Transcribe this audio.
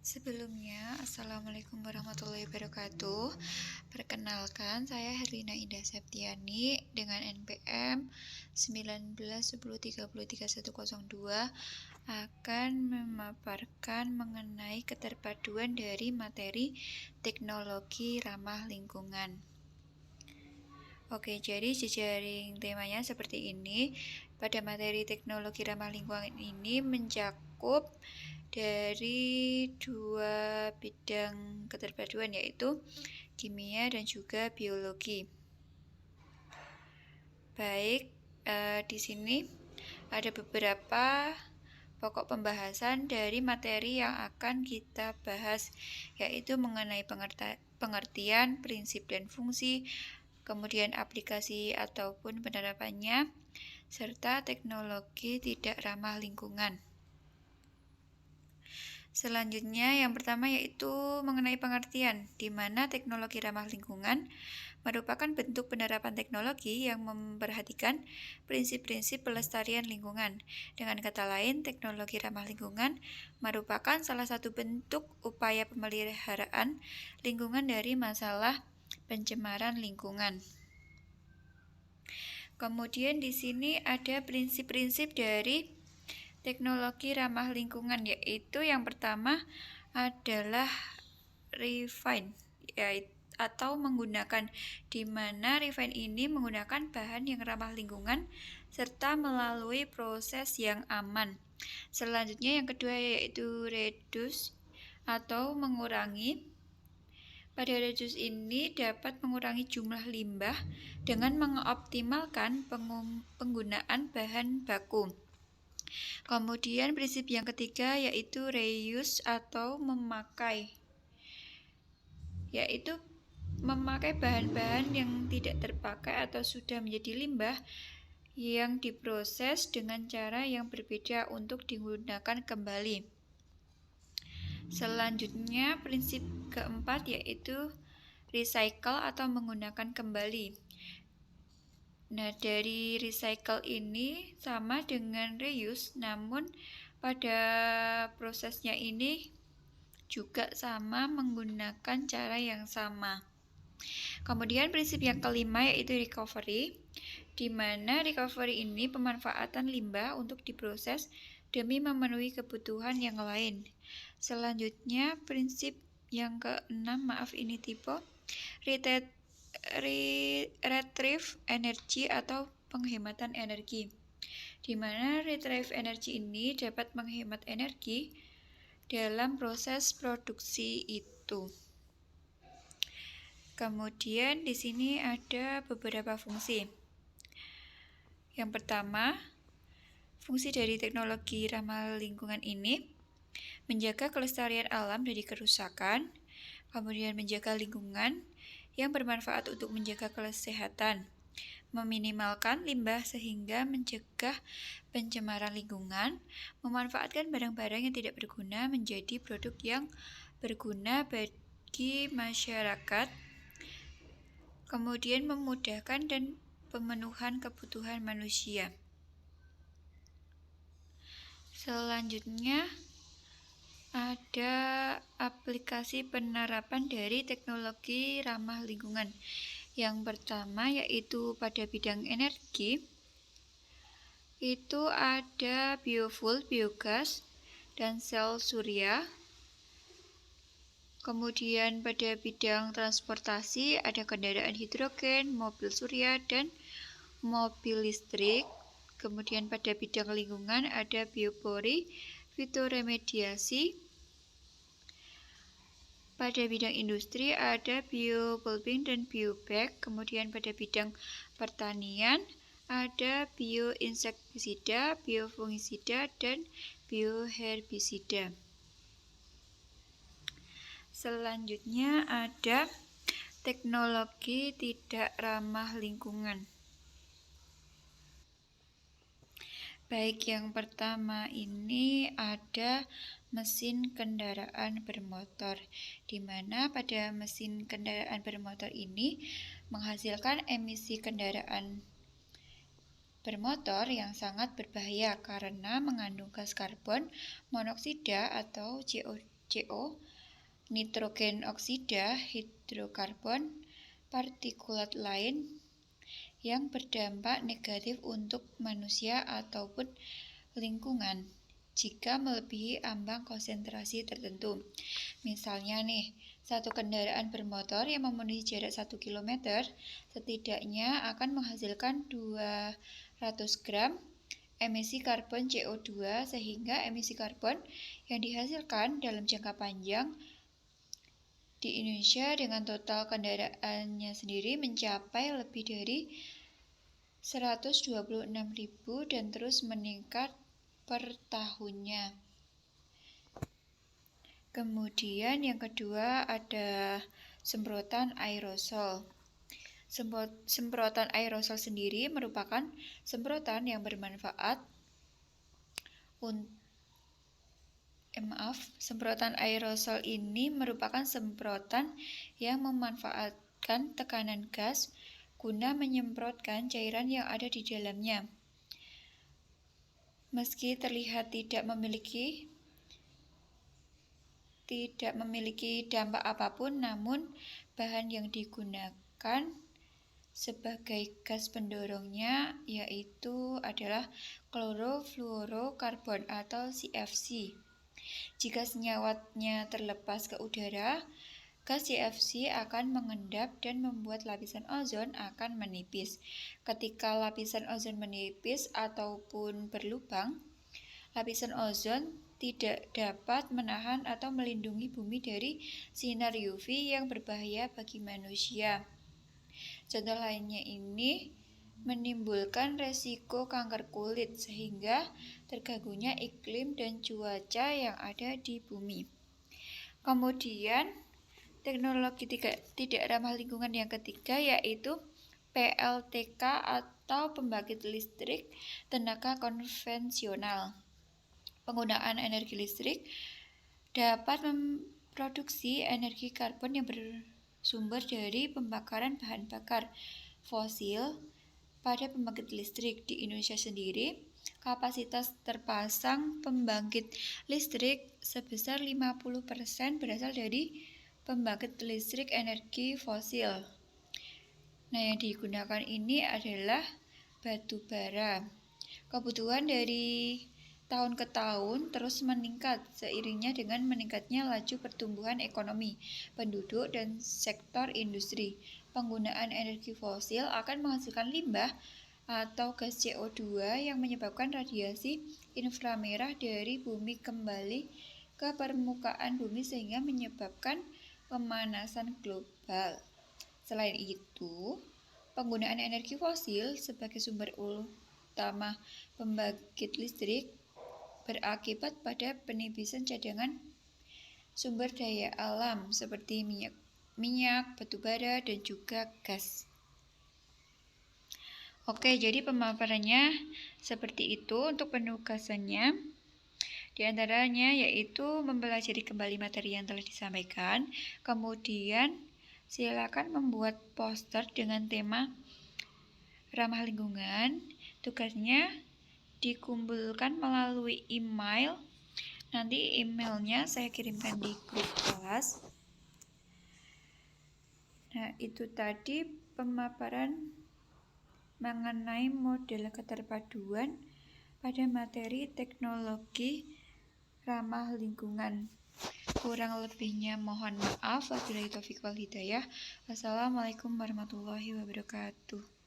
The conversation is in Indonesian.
Sebelumnya, Assalamualaikum warahmatullahi wabarakatuh. Perkenalkan, saya Herlina Indah Septiani dengan NPM 1910303102 akan memaparkan mengenai keterpaduan dari materi teknologi ramah lingkungan. Oke, jadi jejaring temanya seperti ini. Pada materi teknologi ramah lingkungan ini mencakup dari dua bidang keterpaduan, yaitu kimia dan juga biologi. Baik, di sini ada beberapa pokok pembahasan dari materi yang akan kita bahas, yaitu mengenai pengertian, prinsip dan fungsi, kemudian aplikasi ataupun penerapannya, serta teknologi tidak ramah lingkungan. Selanjutnya, yang pertama yaitu mengenai pengertian, di mana teknologi ramah lingkungan merupakan bentuk penerapan teknologi yang memperhatikan prinsip-prinsip pelestarian lingkungan. Dengan kata lain, teknologi ramah lingkungan merupakan salah satu bentuk upaya pemeliharaan lingkungan dari masalah pencemaran lingkungan. Kemudian di sini ada prinsip-prinsip dari teknologi ramah lingkungan, yaitu yang pertama adalah refine, atau menggunakan, di mana refine ini menggunakan bahan yang ramah lingkungan serta melalui proses yang aman. Selanjutnya yang kedua yaitu reduce atau mengurangi. Pada reduce ini dapat mengurangi jumlah limbah dengan mengoptimalkan penggunaan bahan baku. Kemudian prinsip yang ketiga yaitu reuse atau memakai, yaitu memakai bahan-bahan yang tidak terpakai atau sudah menjadi limbah yang diproses dengan cara yang berbeda untuk digunakan kembali. Selanjutnya prinsip keempat yaitu recycle atau menggunakan kembali. Nah, dari recycle ini sama dengan reuse, namun pada prosesnya ini juga sama menggunakan cara yang sama. Kemudian prinsip yang kelima yaitu recovery, di mana recovery ini pemanfaatan limbah untuk diproses demi memenuhi kebutuhan yang lain. Selanjutnya prinsip yang keenam, ini tipe retrieve energy atau penghematan energi, di mana retrieve energy ini dapat menghemat energi dalam proses produksi itu. Kemudian di sini ada beberapa fungsi. Yang pertama, fungsi dari teknologi ramah lingkungan ini menjaga kelestarian alam dari kerusakan, kemudian menjaga lingkungan yang bermanfaat untuk menjaga kesehatan, meminimalkan limbah sehingga mencegah pencemaran lingkungan, memanfaatkan barang-barang yang tidak berguna menjadi produk yang berguna bagi masyarakat, kemudian memudahkan dan pemenuhan kebutuhan manusia. Selanjutnya ada aplikasi penerapan dari teknologi ramah lingkungan. Yang pertama yaitu pada bidang energi, itu ada biofuel, biogas, dan sel surya. Kemudian pada bidang transportasi ada kendaraan hidrogen, mobil surya, dan mobil listrik. Kemudian pada bidang lingkungan ada biopori, fitoremediasi. Pada bidang industri ada biopulping dan biobag. Kemudian pada bidang pertanian ada bioinsektisida, biofungisida, dan bioherbisida. Selanjutnya ada teknologi tidak ramah lingkungan. Baik, yang pertama ini ada mesin kendaraan bermotor, di mana pada mesin kendaraan bermotor ini menghasilkan emisi kendaraan bermotor yang sangat berbahaya karena mengandung gas karbon monoksida atau CO, nitrogen oksida, hidrokarbon, partikulat lain yang berdampak negatif untuk manusia ataupun lingkungan jika melebihi ambang konsentrasi tertentu. Misalnya nih, satu kendaraan bermotor yang memenuhi jarak 1 km setidaknya akan menghasilkan 200 gram emisi karbon CO2, sehingga emisi karbon yang dihasilkan dalam jangka panjang di Indonesia dengan total kendaraannya sendiri mencapai lebih dari 126.000 dan terus meningkat per tahunnya. Kemudian yang kedua ada semprotan aerosol. Semprotan aerosol sendiri merupakan semprotan yang bermanfaat semprotan aerosol ini merupakan semprotan yang memanfaatkan tekanan gas guna menyemprotkan cairan yang ada di dalamnya. Meski terlihat tidak memiliki dampak apapun, namun bahan yang digunakan sebagai gas pendorongnya yaitu adalah klorofluorokarbon atau CFC. Jika senyawanya terlepas ke udara, gas CFC akan mengendap dan membuat lapisan ozon akan menipis. Ketika lapisan ozon menipis ataupun berlubang, lapisan ozon tidak dapat menahan atau melindungi bumi dari sinar UV yang berbahaya bagi manusia. Contoh lainnya ini menimbulkan resiko kanker kulit sehingga terganggunya iklim dan cuaca yang ada di bumi. Kemudian teknologi tidak ramah lingkungan yang ketiga yaitu PLTK atau pembangkit listrik tenaga konvensional. Penggunaan energi listrik dapat memproduksi energi karbon yang bersumber dari pembakaran bahan bakar fosil. Pada pembangkit listrik di Indonesia sendiri, kapasitas terpasang pembangkit listrik sebesar 50% berasal dari pembangkit listrik energi fosil. Nah, yang digunakan ini adalah batu bara. Kebutuhan dari tahun ke tahun terus meningkat seiringnya dengan meningkatnya laju pertumbuhan ekonomi, penduduk, dan sektor industri. Penggunaan energi fosil akan menghasilkan limbah atau gas CO2 yang menyebabkan radiasi inframerah dari bumi kembali ke permukaan bumi sehingga menyebabkan pemanasan global. Selain itu, penggunaan energi fosil sebagai sumber utama pembangkit listrik berakibat pada penipisan cadangan sumber daya alam seperti minyak, batu bara, dan juga gas. Oke, jadi pemaparannya seperti itu untuk penugasannya. Di antaranya yaitu mempelajari kembali materi yang telah disampaikan. Kemudian silakan membuat poster dengan tema ramah lingkungan. Tugasnya dikumpulkan melalui email. Nanti emailnya saya kirimkan di grup kelas. Nah, itu tadi pemaparan mengenai model keterpaduan pada materi teknologi ramah lingkungan. Kurang lebihnya mohon maaf. Wabillahi taufiq wal hidayah. Wassalamualaikum warahmatullahi wabarakatuh.